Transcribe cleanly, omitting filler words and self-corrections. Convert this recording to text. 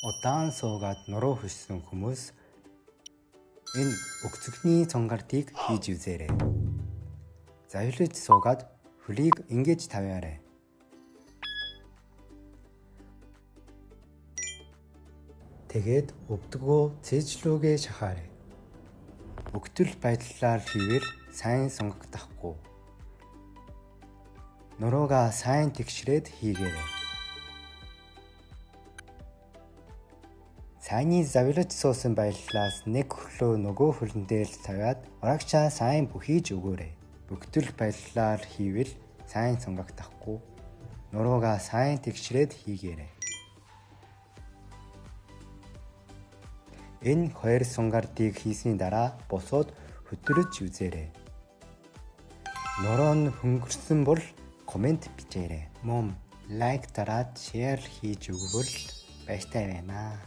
Удаан суугаад нуруу хөссөн хүмүүс энэ өгцөгний цонгардыг хийж үзээрэй. Завилж суугаад хөлийг ингэж тавиарай. Тэгээд өвдгөө цээжлүүгээ шахаарай. Өгтөл байдлаар хийвэл сайн сонгогдохгүй. Нуруугаа сайн тэгшрээд хийгээрэй. Сайнны завилж суусан байдлаас нэг хөлөө нөгөө хөлн дээр тавиад урагшаа сайн бүхийж өгөөрэй. Өгтөл байдлаар хийвэл сайн сонгогдохгүй. Нуруугаа сайн тэгшрээд хийгээрэй. Энэ хоёр сунгардыг хийсний дараа бусууд хөтөрөж үзээрэй. Нуруу нь хөнгөрсөн бол комент бичээрэй. Мөн лайк дараад шеэр хийж өгвөл баяртай байна.